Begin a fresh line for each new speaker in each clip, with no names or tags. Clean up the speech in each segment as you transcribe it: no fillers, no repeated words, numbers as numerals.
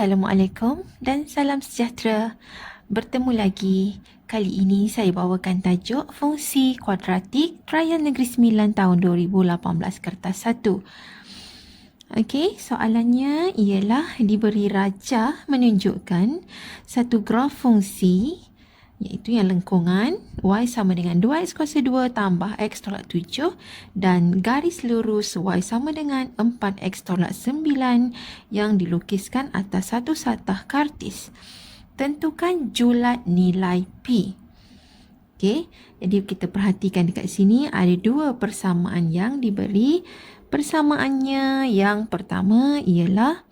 Assalamualaikum dan salam sejahtera. Bertemu lagi. Kali ini saya bawakan tajuk fungsi kuadratik Trial Negeri Sembilan tahun 2018 kertas 1. Okey, soalannya ialah diberi rajah menunjukkan satu graf fungsi iaitu yang lengkungan y sama dengan 2x kuasa 2 tambah x tolak 7 dan garis lurus y sama dengan 4x tolak 9 yang dilukiskan atas satu satah kartis. Tentukan julat nilai P. Okey, jadi kita perhatikan dekat sini ada dua persamaan yang diberi. Persamaannya yang pertama ialah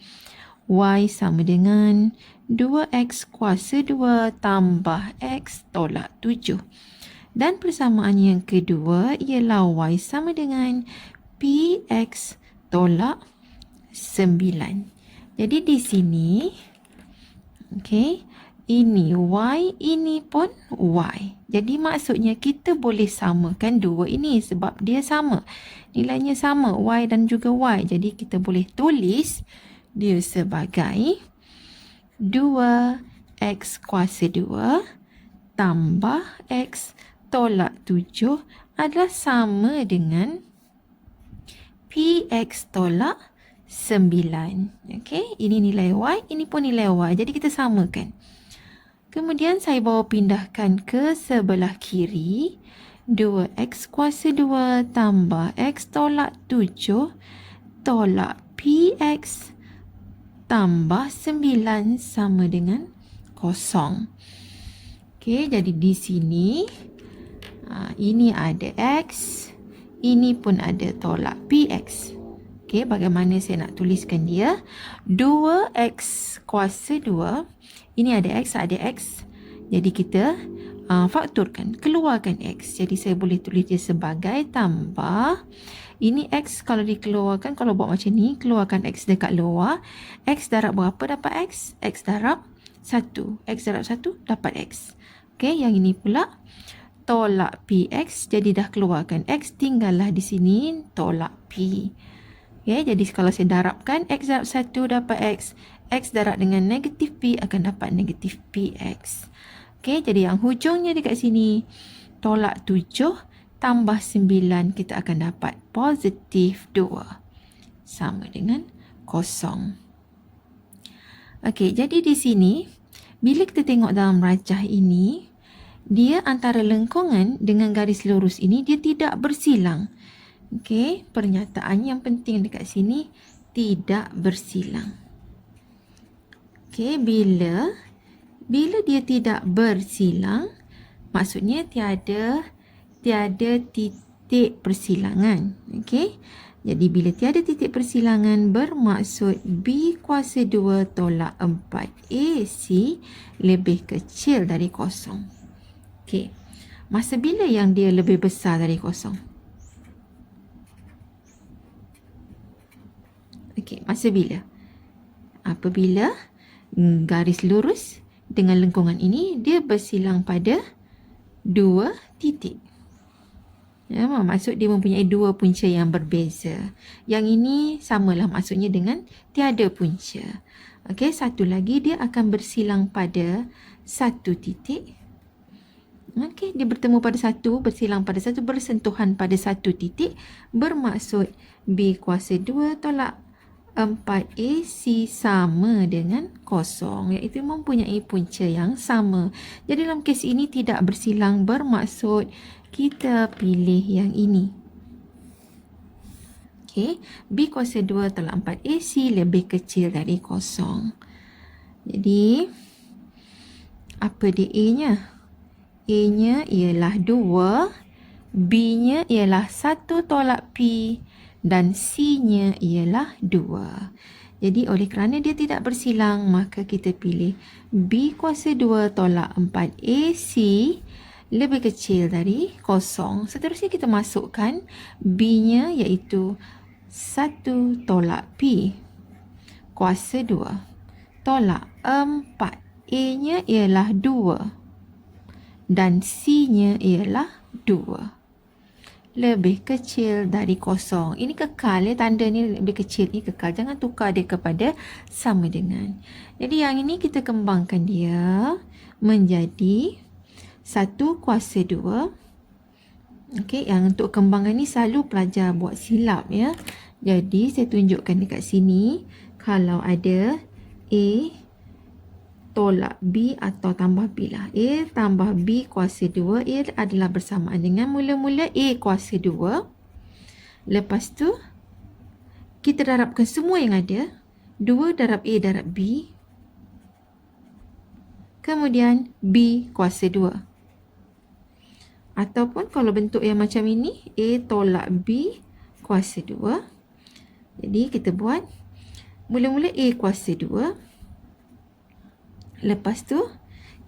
y sama dengan 2x kuasa 2 tambah x tolak 7. Dan persamaan yang kedua ialah y sama dengan px tolak 9. Jadi di sini, okey, ini y, ini pun y. Jadi maksudnya kita boleh samakan dua ini sebab dia sama. Nilainya sama, y dan juga y. Jadi kita boleh tulis dia sebagai 2x kuasa 2 tambah x tolak 7 adalah sama dengan px tolak 9. Okey, ini nilai y, ini pun nilai y. Jadi kita samakan. Kemudian saya bawa pindahkan ke sebelah kiri. 2x kuasa 2 tambah x tolak 7 tolak px tambah 9 sama dengan 0. Okey, jadi di sini ini ada x, ini pun ada tolak px. Okey, bagaimana saya nak tuliskan dia? 2x kuasa 2, ini ada x, ada x. Jadi kita fakturkan, keluarkan x. Jadi saya boleh tulis dia sebagai tambah. Ini x kalau dikeluarkan, kalau buat macam ni, keluarkan x dekat luar. X darab berapa dapat x? X darab 1. X darab 1 dapat x. Okey, yang ini pula tolak px. Jadi dah keluarkan x, tinggallah di sini tolak p. Okey, jadi kalau saya darabkan, x darab 1 dapat x. X darab dengan negatif p akan dapat negatif px. Okey, jadi yang hujungnya dekat sini, tolak 7 tambah 9, kita akan dapat positif 2. Sama dengan 0. Okey, jadi di sini, bila kita tengok dalam rajah ini, dia antara lengkungan dengan garis lurus ini, dia tidak bersilang. Okey, pernyataan yang penting dekat sini, tidak bersilang. Okey, bila dia tidak bersilang, maksudnya tiada titik persilangan. Okey. Jadi bila tiada titik persilangan bermaksud B kuasa 2 tolak 4AC lebih kecil dari 0. Okey. Masa bila yang dia lebih besar dari 0? Okey, masa bila? Apabila garis lurus dengan lengkungan ini dia bersilang pada 2 titik. Ya, maksud dia mempunyai dua punca yang berbeza. Yang ini samalah maksudnya dengan tiada punca. Okey, satu lagi dia akan bersilang pada satu titik. Okey, dia bertemu pada satu, bersilang pada satu, bersentuhan pada satu titik. Bermaksud B kuasa 2 tolak 4AC sama dengan 0, iaitu mempunyai punca yang sama. Jadi dalam kes ini tidak bersilang bermaksud kita pilih yang ini. Okey, B kuasa 2 tolak 4AC lebih kecil dari 0. Jadi, apa dia A-nya? A-nya ialah 2, B-nya ialah 1 tolak P dan C-nya ialah 2. Jadi, oleh kerana dia tidak bersilang, maka kita pilih B kuasa 2 tolak 4AC lebih kecil dari 0. Seterusnya kita masukkan B-nya iaitu 1 tolak P kuasa 2 tolak 4. A-nya ialah 2 dan C-nya ialah 2. lebih kecil dari kosong. Ini kekal ya, tanda ni lebih kecil ni kekal. Jangan tukar dia kepada sama dengan. Jadi yang ini kita kembangkan dia menjadi 1 kuasa 2. Okey, yang untuk kembangan ni selalu pelajar buat silap ya. Jadi saya tunjukkan dekat sini, kalau ada A tolak B atau tambah B lah. A tambah B kuasa 2, A adalah bersamaan dengan mula-mula A kuasa 2. Lepas tu, kita darabkan semua yang ada. 2 darab A darab B. Kemudian B kuasa 2. Ataupun kalau bentuk yang macam ini, A tolak B kuasa 2. Jadi kita buat mula-mula A kuasa 2. Lepas tu,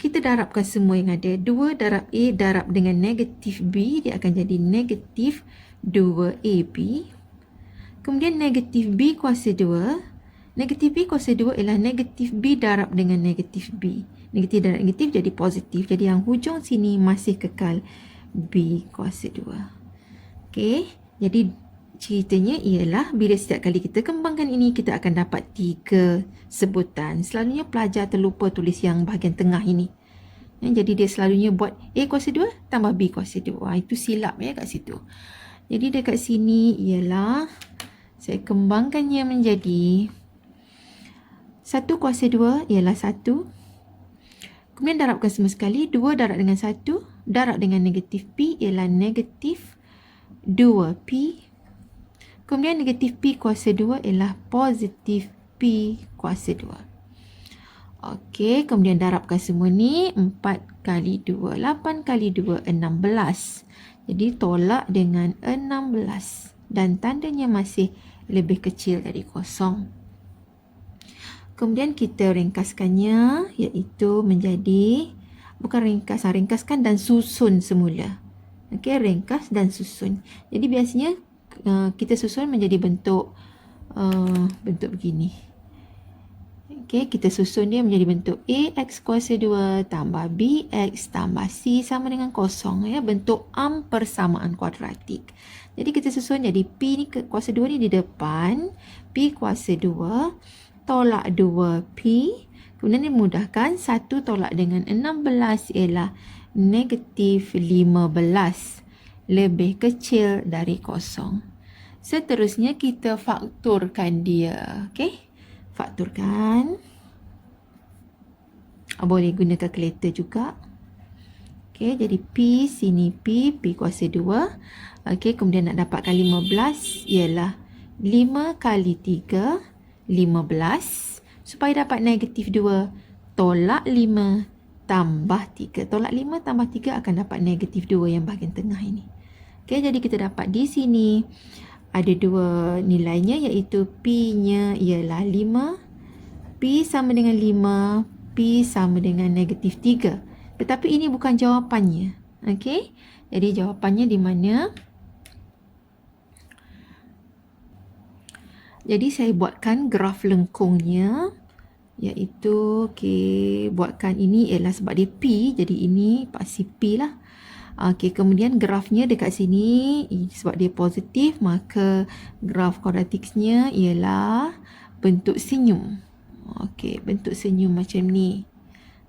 kita darabkan semua yang ada. 2 darab A darab dengan negatif B, dia akan jadi negatif 2AB. Kemudian negatif B kuasa 2. Negatif B kuasa 2 ialah negatif B darab dengan negatif B. Negatif darab negatif jadi positif. Jadi yang hujung sini masih kekal B kuasa 2. Okey, jadi ceritanya ialah bila setiap kali kita kembangkan ini, kita akan dapat 3 sebutan. Selalunya pelajar terlupa tulis yang bahagian tengah ini. Jadi dia selalunya buat A kuasa 2 tambah B kuasa 2. Itu silap ya kat situ. Jadi dekat sini ialah saya kembangkannya menjadi 1 kuasa 2 ialah 1. Kemudian darabkan semua sekali. 2 darab dengan 1 darab dengan negatif P ialah negatif 2P. Kemudian negatif P kuasa 2 ialah positif P kuasa 2. Okey, kemudian darabkan semua ni. 4 kali 2, 8 kali 2, 16. Jadi tolak dengan 16. Dan tandanya masih lebih kecil dari kosong. Kemudian kita ringkaskannya, iaitu menjadi, bukan ringkaskan dan susun semula. Okey, ringkas dan susun. Jadi biasanya kita susun menjadi bentuk begini. Okey, kita susun dia menjadi bentuk AX kuasa 2 tambah BX tambah C sama dengan kosong ya, bentuk persamaan kuadratik. Jadi kita susun jadi P ni kuasa 2 ni di depan, P kuasa 2 tolak 2P. Kemudian dimudahkan, 1 tolak dengan 16 ialah negatif 15. Lebih kecil dari kosong. Seterusnya kita fakturkan dia. Okey, fakturkan. Boleh guna kalkulator juga. Okey, jadi P sini P kuasa 2. Okey, kemudian nak dapatkan 15 ialah 5 kali 3, 15. Supaya dapat negatif 2, tolak 5 tambah 3. Tolak 5 tambah 3 akan dapat negatif 2 yang bahagian tengah ini. Okey, jadi kita dapat di sini ada 2 nilainya, iaitu P-nya ialah 5. P sama dengan 5, P sama dengan negatif 3. Tetapi ini bukan jawapannya. Okey, jadi jawapannya di mana? Jadi saya buatkan graf lengkungnya, iaitu buatkan ini ialah sebab dia P, jadi ini pasti P lah. Okey, kemudian grafnya dekat sini sebab dia positif, maka graf kuadratiknya ialah bentuk senyum. Okey, bentuk senyum macam ni.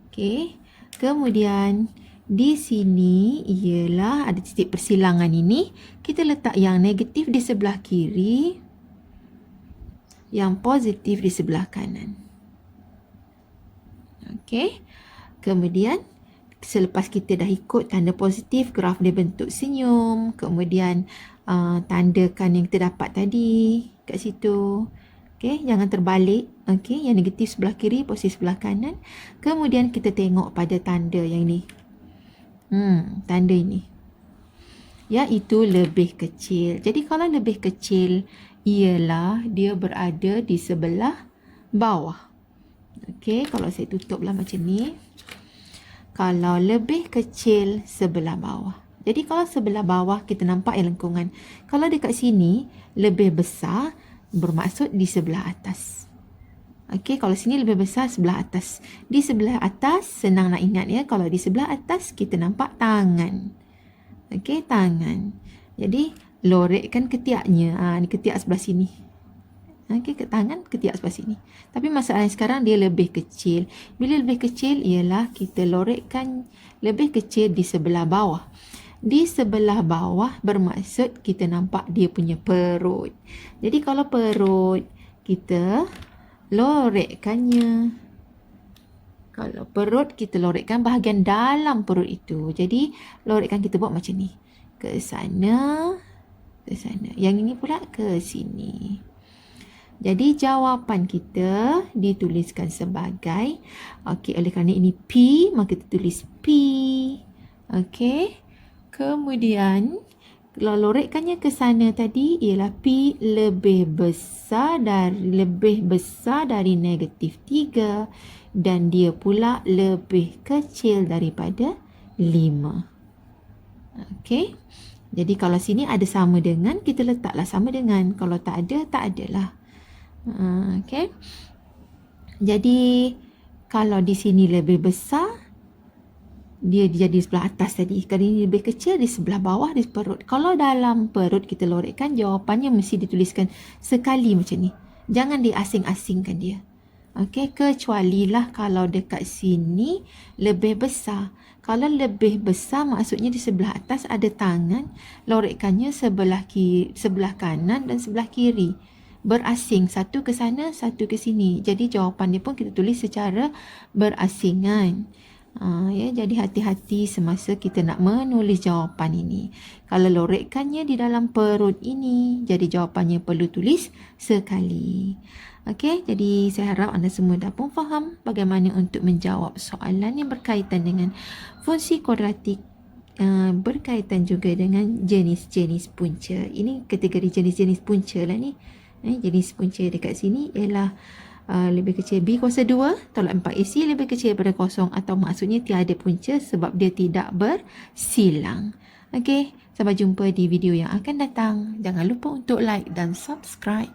Okey, kemudian di sini ialah ada titik persilangan ini, kita letak yang negatif di sebelah kiri, yang positif di sebelah kanan. Okey. Kemudian selepas kita dah ikut tanda positif, graf dia bentuk senyum. Kemudian tandakan yang kita dapat tadi kat situ. Okey, jangan terbalik. Okey, yang negatif sebelah kiri, positif sebelah kanan. Kemudian kita tengok pada tanda yang ini. Tanda ini. Iaitu lebih kecil. Jadi kalau lebih kecil ialah dia berada di sebelah bawah. Okey, kalau saya tutuplah macam ni. Kalau lebih kecil sebelah bawah. Jadi kalau sebelah bawah kita nampak yang lengkungan. Kalau dekat sini lebih besar bermaksud di sebelah atas. Okey, kalau sini lebih besar sebelah atas. Di sebelah atas senang nak ingat ya. Kalau di sebelah atas kita nampak tangan. Okey, tangan. Jadi lorekkan ketiaknya. Ni ketiak sebelah sini. Okey, ke tangan, ketiak sebelah sini. Tapi masalahnya sekarang dia lebih kecil. Bila lebih kecil ialah kita lorekkan lebih kecil di sebelah bawah. Di sebelah bawah bermaksud kita nampak dia punya perut. Jadi kalau perut, kita lorekkannya. Kalau perut, kita lorekkan bahagian dalam perut itu. Jadi lorekkan kita buat macam ni. Ke sana, ke sana. Yang ini pula ke sini. Jadi jawapan kita dituliskan sebagai, okey, oleh kerana ini P, maka kita tulis P. Okey. Kemudian kalau lorekkannya ke sana tadi ialah P lebih besar dari negatif 3 dan dia pula lebih kecil daripada 5. Okey. Jadi kalau sini ada sama dengan, kita letaklah sama dengan. Kalau tak ada, tak adalah. Okey. Jadi kalau di sini lebih besar, dia jadi sebelah atas tadi. Kalau ini lebih kecil, di sebelah bawah, di perut. Kalau dalam perut kita lorekkan, jawapannya mesti dituliskan sekali macam ni. Jangan diasing-asingkan dia. Okey, kecualilah kalau dekat sini lebih besar. Kalau lebih besar maksudnya di sebelah atas ada tangan, lorekkannya sebelah kanan dan sebelah kiri. Berasing, satu ke sana, satu ke sini. Jadi jawapan dia pun kita tulis secara berasingan. Ya, jadi hati-hati semasa kita nak menulis jawapan ini. Kalau lorekkannya di dalam perut ini, jadi jawapannya perlu tulis sekali. Okey, jadi saya harap anda semua dah pun faham bagaimana untuk menjawab soalan yang berkaitan dengan fungsi kuadratik, berkaitan juga dengan jenis-jenis punca. Ini kategori jenis-jenis punca lah ni. Jenis punca dekat sini ialah lebih kecil B kuasa 2, tolak 4AC lebih kecil daripada kosong, atau maksudnya tiada punca sebab dia tidak bersilang. Okey, sampai jumpa di video yang akan datang. Jangan lupa untuk like dan subscribe.